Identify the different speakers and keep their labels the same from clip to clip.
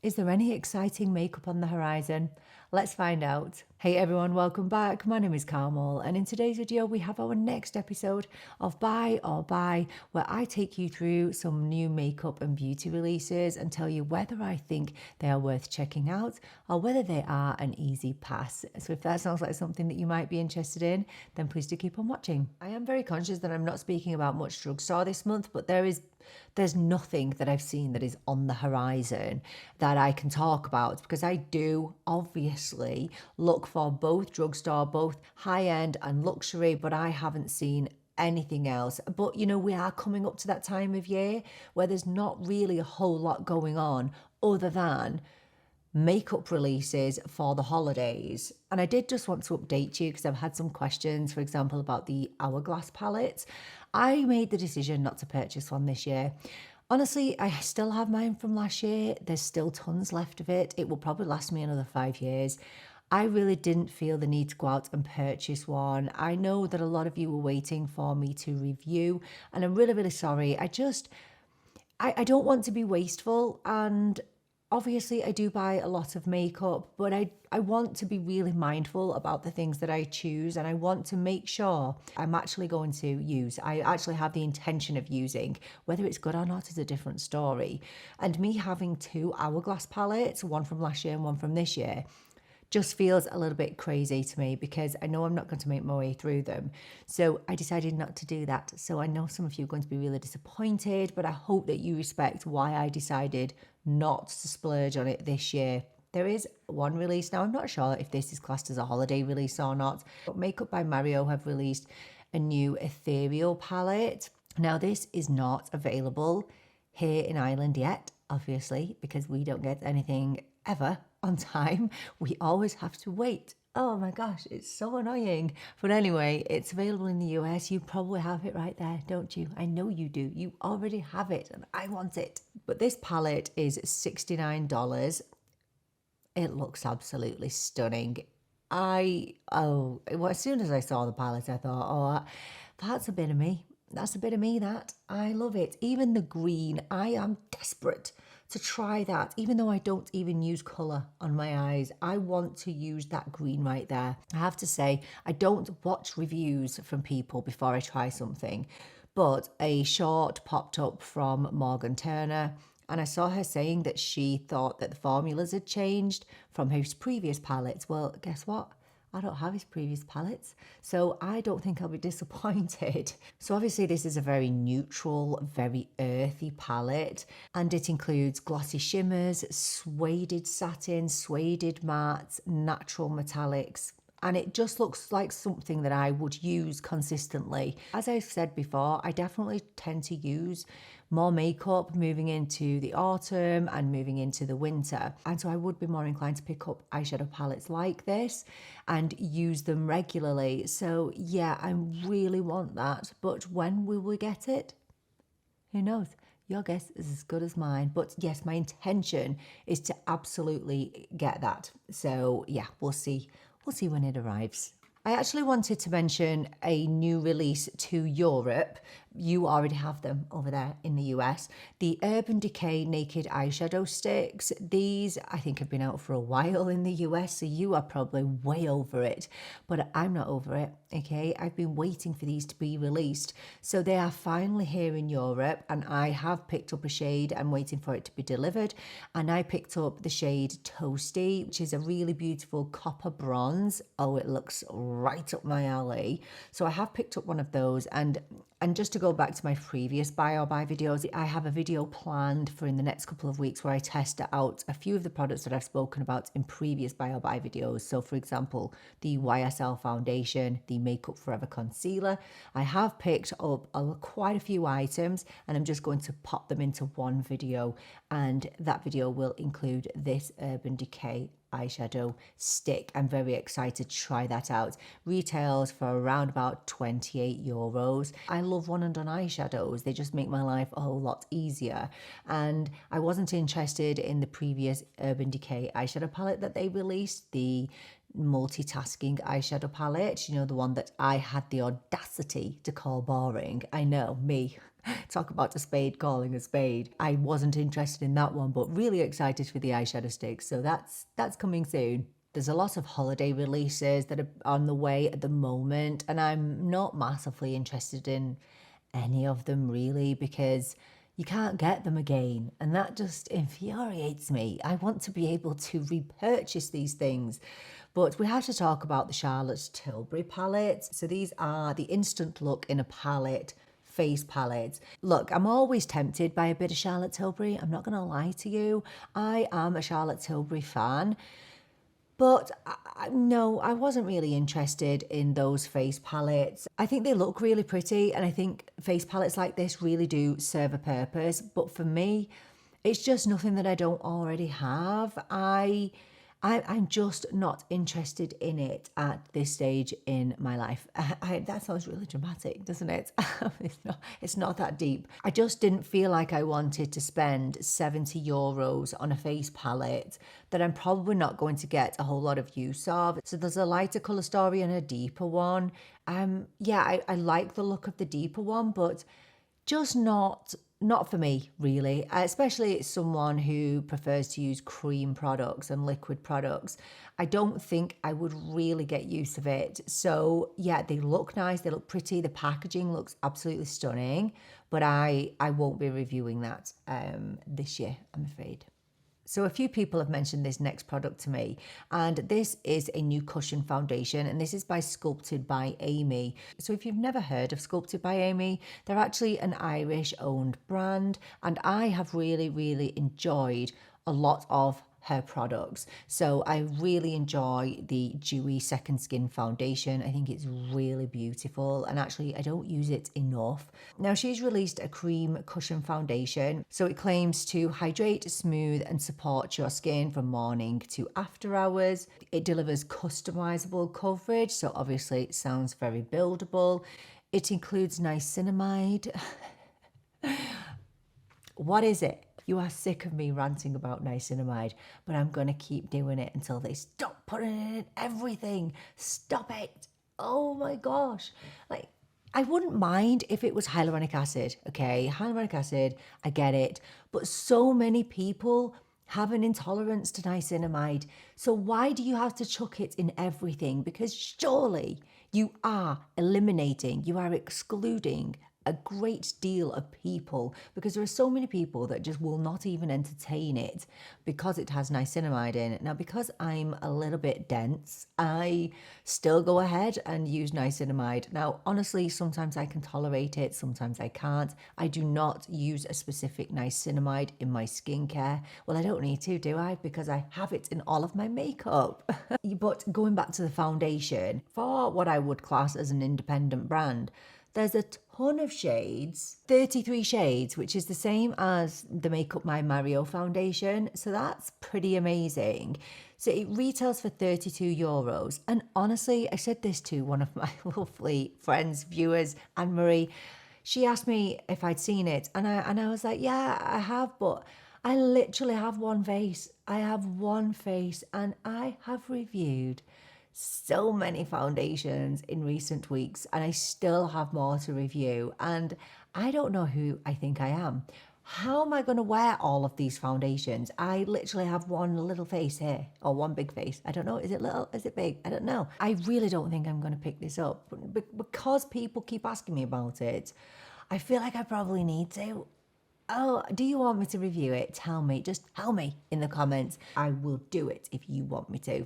Speaker 1: Is there any exciting makeup on the horizon? Let's find out. Hey everyone, welcome back. My name is Carmel, and in today's video we have our next episode of Buy or Buy, where I take you through some new makeup and beauty releases and tell you whether I think they are worth checking out or whether they are an easy pass. So if that sounds like something that you might be interested in, then please do keep on watching. I am very conscious that I'm not speaking about much drugstore this month, but there's nothing that I've seen that is on the horizon that I can talk about, because I do obviously look for both drugstore, both high-end and luxury, but I haven't seen anything else. But you know, we are coming up to that time of year where there's not really a whole lot going on other than makeup releases for the holidays. And I did just want to update you because I've had some questions, for example, about the Hourglass palette. I made the decision not to purchase one this year. Honestly, I still have mine from last year. There's still tons left of it. It will probably last me another 5 years. I really didn't feel the need to go out and purchase one. I know that a lot of you were waiting for me to review, and I'm really, really sorry. I don't want to be wasteful, and obviously I do buy a lot of makeup, but I want to be really mindful about the things that I choose, and I want to make sure I'm actually going to use. I actually have the intention of using. Whether it's good or not is a different story. And me having two Hourglass palettes, one from last year and one from this year, just feels a little bit crazy to me because I know I'm not going to make my way through them. So I decided not to do that. So I know some of you are going to be really disappointed, but I hope that you respect why I decided not to splurge on it this year. There is one release now. I'm not sure if this is classed as a holiday release or not, but Makeup by Mario have released a new Ethereal palette. Now, this is not available here in Ireland yet, obviously, because we don't get anything ever on time. We always have to wait. Oh my gosh, it's so annoying. But anyway, it's available in the US. You probably have it right there, don't you? I know you do. You already have it and I want it. But this palette is $69. It looks absolutely stunning. As soon as I saw the palette, I thought, oh, that's a bit of me. That's a bit of me, that. I love it. Even the green, I am desperate to try that. Even though I don't even use colour on my eyes, I want to use that green right there. I have to say, I don't watch reviews from people before I try something, but a short popped up from Morgan Turner, and I saw her saying that she thought that the formulas had changed from his previous palettes. Well, guess what? I don't have his previous palettes, so I don't think I'll be disappointed. So obviously this is a very neutral, very earthy palette, and it includes glossy shimmers, sueded satin, sueded mattes, natural metallics, and it just looks like something that I would use consistently. As I've said before, I definitely tend to use more makeup moving into the autumn and moving into the winter. And so I would be more inclined to pick up eyeshadow palettes like this and use them regularly. So yeah, I really want that. But when will we get it? Who knows? Your guess is as good as mine. But yes, my intention is to absolutely get that. So yeah, we'll see. We'll see when it arrives. I actually wanted to mention a new release to Europe. You already have them over there in the US. The Urban Decay Naked Eyeshadow Sticks. These, I think, have been out for a while in the US, so you are probably way over it. But I'm not over it, okay? I've been waiting for these to be released. So they are finally here in Europe, and I have picked up a shade. I'm waiting for it to be delivered. And I picked up the shade Toasty, which is a really beautiful copper bronze. Oh, it looks right up my alley. So I have picked up one of those, and just to go back to my previous buy or buy videos, I have a video planned for in the next couple of weeks where I test out a few of the products that I've spoken about in previous buy or buy videos. So for example, the YSL foundation, the Makeup Forever concealer. I have picked up quite a few items, and I'm just going to pop them into one video, and that video will include this Urban Decay eyeshadow stick. I'm very excited to try that out. Retails for around about €28. I love one and done eyeshadows. They just make my life a whole lot easier. And I wasn't interested in the previous Urban Decay eyeshadow palette that they released, the multitasking eyeshadow palette, you know, the one that I had the audacity to call boring. I know, me. Talk about a spade calling a spade. I wasn't interested in that one, but really excited for the eyeshadow sticks. So that's coming soon. There's a lot of holiday releases that are on the way at the moment, and I'm not massively interested in any of them really, because you can't get them again, and that just infuriates me. I want to be able to repurchase these things. But we have to talk about the Charlotte Tilbury palettes. So these are the Instant Look in a Palette face palettes. Look, I'm always tempted by a bit of Charlotte Tilbury. I'm not going to lie to you. I am a Charlotte Tilbury fan. But no, I wasn't really interested in those face palettes. I think they look really pretty, and I think face palettes like this really do serve a purpose. But for me, it's just nothing that I don't already have. I'm just not interested in it at this stage in my life. That sounds really dramatic, doesn't it? It's not that deep. I just didn't feel like I wanted to spend €70 on a face palette that I'm probably not going to get a whole lot of use of. So there's a lighter colour story and a deeper one. Yeah, I like the look of the deeper one, but just not for me, really, especially someone who prefers to use cream products and liquid products. I don't think I would really get use of it. So yeah, they look nice, they look pretty, the packaging looks absolutely stunning, but I won't be reviewing that this year, I'm afraid. So a few people have mentioned this next product to me, and this is a new cushion foundation, and this is by Sculpted by Aimee. So if you've never heard of Sculpted by Aimee, they're actually an Irish owned brand, and I have really enjoyed a lot of her products. So I really enjoy the Dewy Second Skin foundation. I think it's really beautiful, and actually I don't use it enough. Now she's released a cream cushion foundation. So it claims to hydrate, smooth and support your skin from morning to after hours. It delivers customizable coverage, so obviously it sounds very buildable. It includes niacinamide. What is it? You are sick of me ranting about niacinamide, but I'm going to keep doing it until they stop putting it in everything. Stop it. Oh my gosh. Like, I wouldn't mind if it was hyaluronic acid, okay? Hyaluronic acid, I get it. But so many people have an intolerance to niacinamide. So why do you have to chuck it in everything? Because surely you are eliminating, you are excluding a great deal of people, because there are so many people that just will not even entertain it because it has niacinamide in it. Now, because I'm a little bit dense, I still go ahead and use niacinamide. Now, honestly, sometimes I can tolerate it, sometimes I can't. I do not use a specific niacinamide in my skincare. Well, I don't need to, do I? Because I have it in all of my makeup. But going back to the foundation, for what I would class as an independent brand, there's a ton of shades, 33 shades, which is the same as the Makeup by Mario foundation. So that's pretty amazing. So it retails for €32. And honestly, I said this to one of my lovely friends, viewers, Anne-Marie. She asked me if I'd seen it. And I was like, yeah, I have, but I literally have one face. I have one face, and I have reviewed so many foundations in recent weeks, and I still have more to review, and I don't know who I think I am. How am I going to wear all of these foundations? I literally have one little face here, or one big face. I don't know. Is it little? Is it big? I don't know. I really don't think I'm going to pick this up, because people keep asking me about it. I feel like I probably need to. Oh, do you want me to review it? Tell me. Just tell me in the comments. I will do it if you want me to.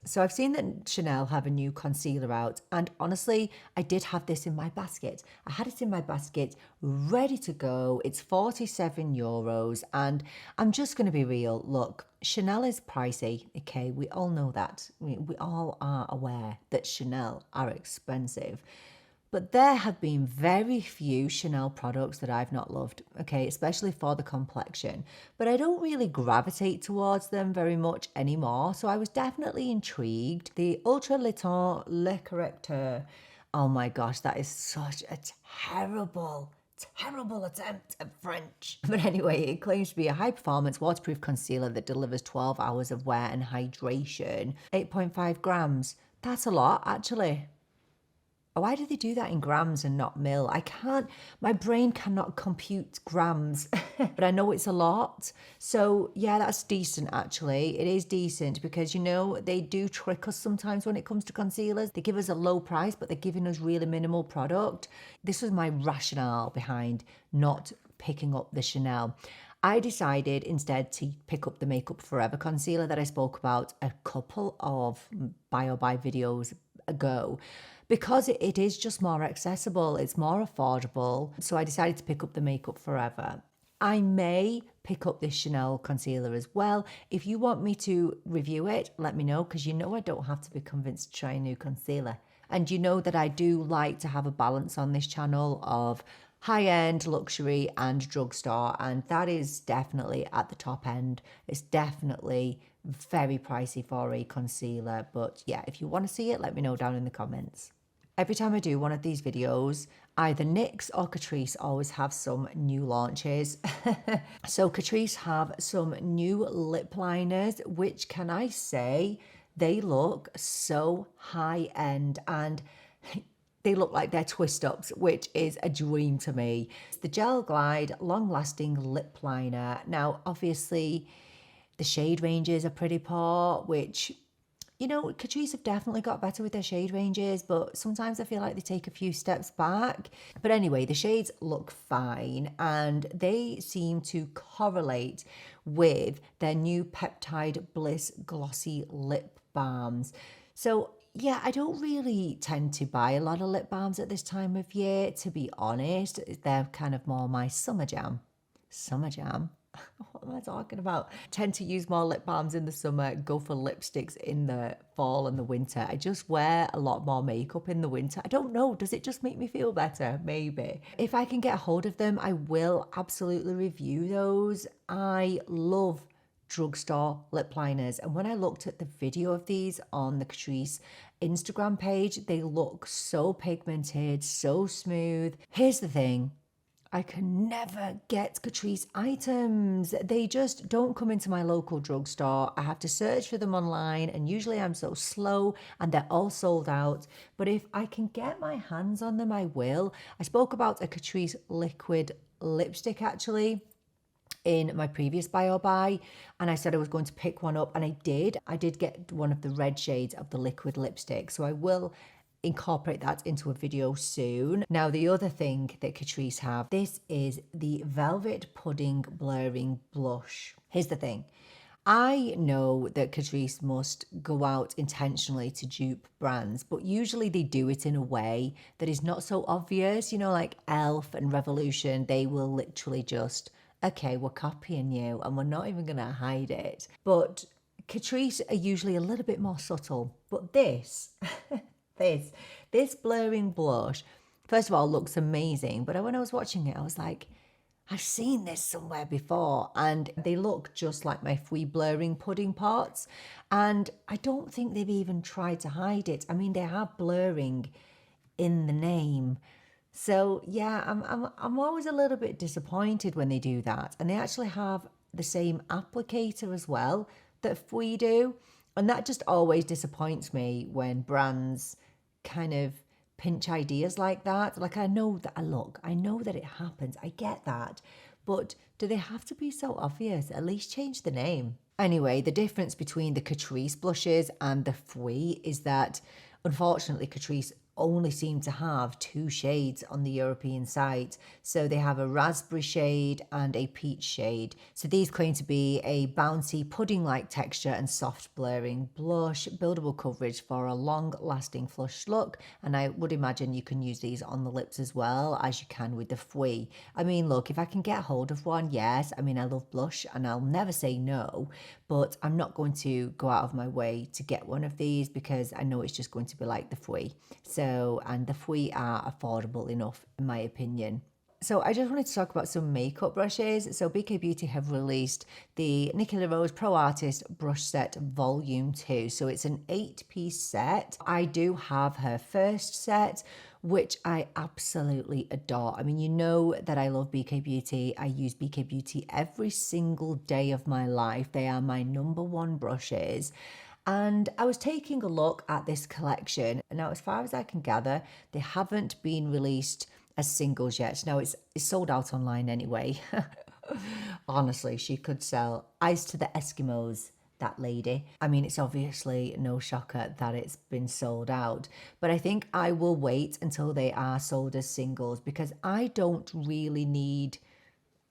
Speaker 1: So I've seen that Chanel have a new concealer out, and honestly, I did have this in my basket. I had it in my basket, ready to go. It's €47, and I'm just going to be real. Look, Chanel is pricey, okay? We all know that. We all are aware that Chanel are expensive. But there have been very few Chanel products that I've not loved, okay, especially for the complexion. But I don't really gravitate towards them very much anymore, so I was definitely intrigued. The Ultra Laiton Le Correcteur, oh my gosh, that is such a terrible attempt at French. But anyway, it claims to be a high-performance waterproof concealer that delivers 12 hours of wear and hydration. 8.5 grams. That's a lot, actually. Why do they do that in grams and not mil? I can't, my brain cannot compute grams, but I know it's a lot. So yeah, that's decent actually. It is decent because, you know, they do trick us sometimes when it comes to concealers. They give us a low price, but they're giving us really minimal product. This was my rationale behind not picking up the Chanel. I decided instead to pick up the Makeup Forever concealer that I spoke about a couple of buy or buy videos ago, because it is just more accessible, it's more affordable. So I decided to pick up the Makeup Forever. I may pick up this Chanel concealer as well. If you want me to review it, let me know, because you know I don't have to be convinced to try a new concealer. And you know that I do like to have a balance on this channel of high-end, luxury and drugstore, and that is definitely at the top end. It's definitely very pricey for a concealer, but yeah, if you want to see it, let me know down in the comments. Every time I do one of these videos, either NYX or Catrice always have some new launches. So Catrice have some new lip liners, which, can I say, they look so high-end, and they look like they're twist ups, which is a dream to me. It's the Gel Glide Long Lasting Lip Liner. Now, obviously, the shade ranges are pretty poor, which, you know, Catrice have definitely got better with their shade ranges, but sometimes I feel like they take a few steps back. But anyway, the shades look fine, and they seem to correlate with their new Peptide Bliss Glossy Lip Balms. So yeah, I don't really tend to buy a lot of lip balms at this time of year, to be honest. They're kind of more my summer jam. Summer jam? What am I talking about? I tend to use more lip balms in the summer, go for lipsticks in the fall and the winter. I just wear a lot more makeup in the winter. I don't know, does it just make me feel better? Maybe. If I can get a hold of them, I will absolutely review those. I love drugstore lip liners, and when I looked at the video of these on the Catrice Instagram page, they look so pigmented, so smooth. Here's the thing, I can never get Catrice items. They just don't come into my local drugstore. I have to search for them online, and usually I'm so slow and they're all sold out. But if I can get my hands on them, I will. I spoke about a Catrice liquid lipstick actually in my previous buy or buy, and I said I was going to pick one up, and I did. I did get one of the red shades of the liquid lipstick, so I will incorporate that into a video soon. Now, the other thing that Catrice have, this is the Velvet Pudding Blurring Blush. Here's the thing. I know that Catrice must go out intentionally to dupe brands, but usually they do it in a way that is not so obvious. You know, like Elf and Revolution, they will literally just, okay, we're copying you and we're not even going to hide it. But Catrice are usually a little bit more subtle. But this, this blurring blush, first of all, looks amazing. But when I was watching it, I was like, I've seen this somewhere before, and they look just like my Fui blurring pudding pots. And I don't think they've even tried to hide it. I mean, they have blurring in the name. So yeah, I'm always a little bit disappointed when they do that. And they actually have the same applicator as well that Fui do. And that just always disappoints me when brands kind of pinch ideas like that. Like, I know that, I know that it happens. I get that. But do they have to be so obvious? At least change the name. Anyway, the difference between the Catrice blushes and the Fui is that, unfortunately, Catrice only seem to have 2 shades on the European site. So they have a raspberry shade and a peach shade. So these claim to be a bouncy pudding-like texture and soft blurring blush, buildable coverage for a long-lasting flush look. And I would imagine you can use these on the lips as well as you can with the Fui. I mean, look, if I can get hold of one, yes. I mean, I love blush and I'll never say no, but I'm not going to go out of my way to get one of these because I know it's just going to be like the Fui. And the Fui are affordable enough, in my opinion. So I just wanted to talk about some makeup brushes. So BK Beauty have released the Nikki Rose Pro Artist Brush Set Volume 2. So it's an 8-piece set. I do have her first set, which I absolutely adore. I mean, you know that I love BK Beauty. I use BK Beauty every single day of my life. They are my #1 brushes. And I was taking a look at this collection. Now, as far as I can gather, they haven't been released as singles yet. Now, it's sold out online anyway. Honestly, she could sell Ice to the Eskimos, that lady. I mean, it's obviously no shocker that it's been sold out, but I think I will wait until they are sold as singles because I don't really need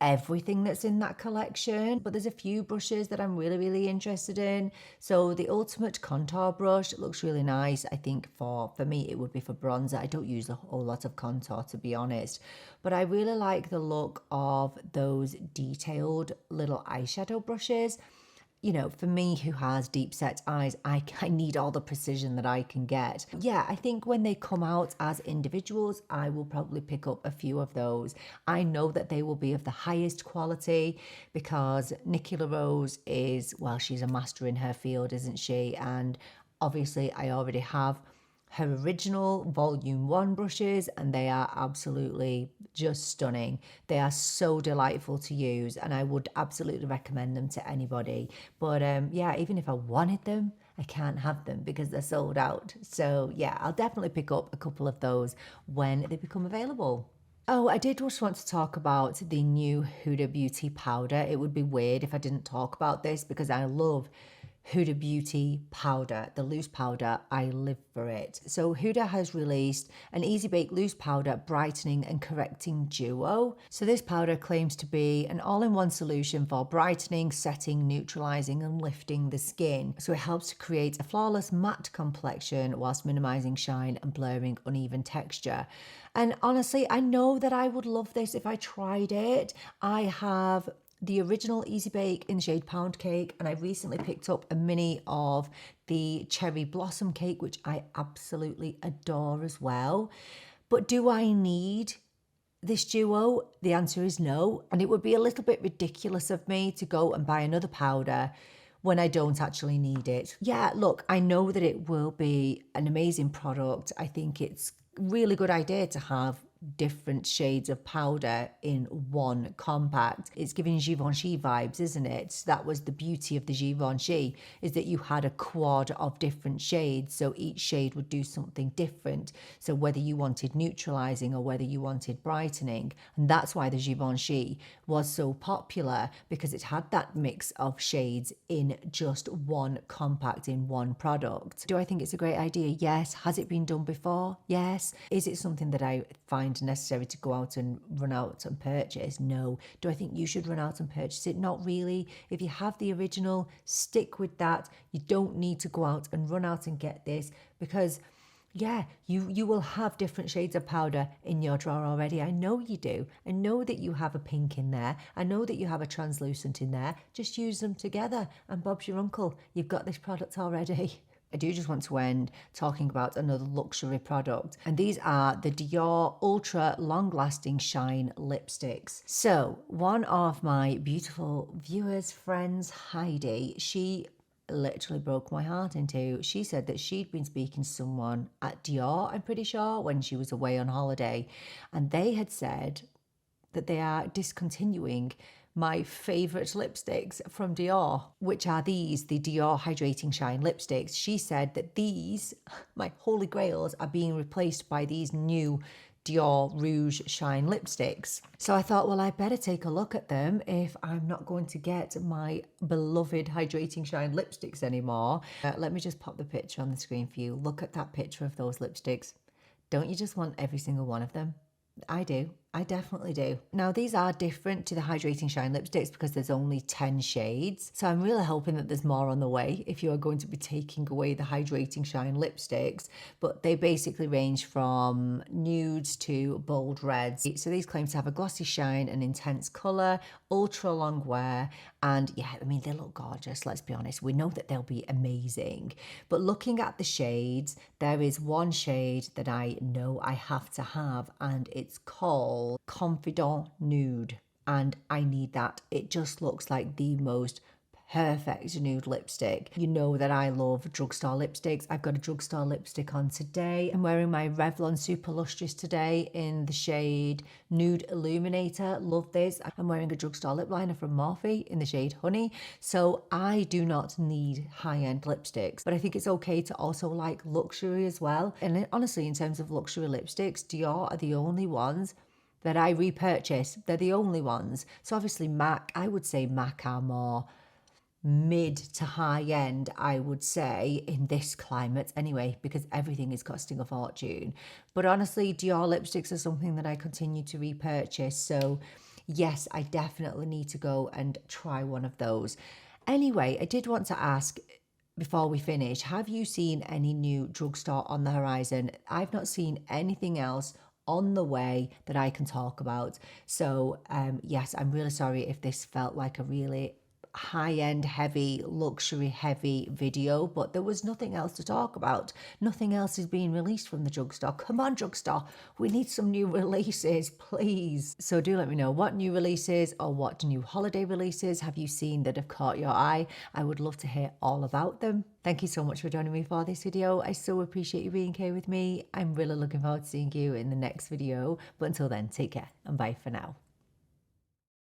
Speaker 1: everything that's in that collection, but there's a few brushes that I'm really interested in. So the Ultimate Contour brush, it looks really nice. I think for me it would be for bronzer. I don't use a whole lot of contour, to be honest, but I really like the look of those detailed little eyeshadow brushes. You know, for me who has deep set eyes, I need all the precision that I can get. Yeah, I think when they come out as individuals, I will probably pick up a few of those. I know that they will be of the highest quality because Nikki LaRose is, well, she's a master in her field, isn't she? And obviously I already have her original volume 1 brushes and they are absolutely just stunning. They are so delightful to use and I would absolutely recommend them to anybody. But yeah, even if I wanted them, I can't have them because they're sold out. So yeah, I'll definitely pick up a couple of those when they become available. Oh, I did just want to talk about the new Huda Beauty powder. It would be weird if I didn't talk about this because I love Huda Beauty powder, the loose powder. I live for it. So Huda has released an Easy Bake Loose Powder Brightening and Correcting Duo. So this powder claims to be an all-in-one solution for brightening, setting, neutralizing and lifting the skin. So it helps to create a flawless matte complexion whilst minimizing shine and blurring uneven texture. And honestly, I know that I would love this if I tried it. I have the original Easy Bake in the shade Pound Cake, and I recently picked up a mini of the Cherry Blossom Cake, which I absolutely adore as well. But do I need this duo? The answer is no, and it would be a little bit ridiculous of me to go and buy another powder when I don't actually need it. Yeah, look, I know that it will be an amazing product. I think it's a really good idea to have different shades of powder in one compact. It's giving Givenchy vibes, isn't it? That was the beauty of the Givenchy, is that you had a quad of different shades, so each shade would do something different. So whether you wanted neutralizing or whether you wanted brightening, and that's why the Givenchy was so popular, because it had that mix of shades in just one compact, in one product. Do I think it's a great idea? Yes. Has it been done before? Yes. Is it something that I find necessary to go out and run out and purchase? No. Do I think you should run out and purchase it? Not really. If you have the original, stick with that. You don't need to go out and run out and get this because yeah, you will have different shades of powder in your drawer already. I know you do. I know that you have a pink in there. I know that you have a translucent in there. Just use them together and Bob's your uncle. You've got this product already. I do just want to end talking about another luxury product, and these are the Dior Ultra Long Lasting Shine Lipsticks. So one of my beautiful viewers, friends, Heidi, she literally broke my heart in two. She said that she'd been speaking to someone at Dior, I'm pretty sure, when she was away on holiday, and they had said that they are discontinuing my favourite lipsticks from Dior, which are these, the Dior Hydrating Shine lipsticks. She said that these, my holy grails, are being replaced by these new Dior Rouge Shine lipsticks. So I thought, well, I better take a look at them if I'm not going to get my beloved Hydrating Shine lipsticks anymore. Let me just pop the picture on the screen for you. Look at that picture of those lipsticks. Don't you just want every single one of them? I do. I definitely do. Now, these are different to the Hydrating Shine lipsticks because there's only 10 shades. So I'm really hoping that there's more on the way if you are going to be taking away the Hydrating Shine lipsticks. But they basically range from nudes to bold reds. So these claim to have a glossy shine, an intense colour, ultra long wear. And yeah, I mean, they look gorgeous, let's be honest. We know that they'll be amazing. But looking at the shades, there is one shade that I know I have to have, and it's called Confident Nude, and I need that. It just looks like the most perfect nude lipstick. You know that I love drugstore lipsticks. I've got a drugstore lipstick on today. I'm wearing my Revlon Super Lustrous today in the shade Nude Illuminator. Love this. I'm wearing a drugstore lip liner from Morphe in the shade Honey. So I do not need high-end lipsticks, but I think it's okay to also like luxury as well. And honestly, in terms of luxury lipsticks, Dior are the only ones that I repurchase. They're the only ones. So obviously MAC, I would say MAC are more mid to high end, I would say, in this climate anyway, because everything is costing a fortune. But honestly, Dior lipsticks are something that I continue to repurchase. So yes, I definitely need to go and try one of those. Anyway, I did want to ask before we finish, have you seen any new drugstore on the horizon? I've not seen anything else on the way that I can talk about. So yes, I'm really sorry if this felt like a really high-end heavy, luxury heavy video, but there was nothing else to talk about. Nothing else is being released from the drugstore. Come on, drugstore, we need some new releases, please. So do let me know what new releases or what new holiday releases have you seen that have caught your eye. I would love to hear all about them. Thank you so much for joining me for this video. I so appreciate you being here with me. I'm really looking forward to seeing you in the next video, but until then, take care and bye for now.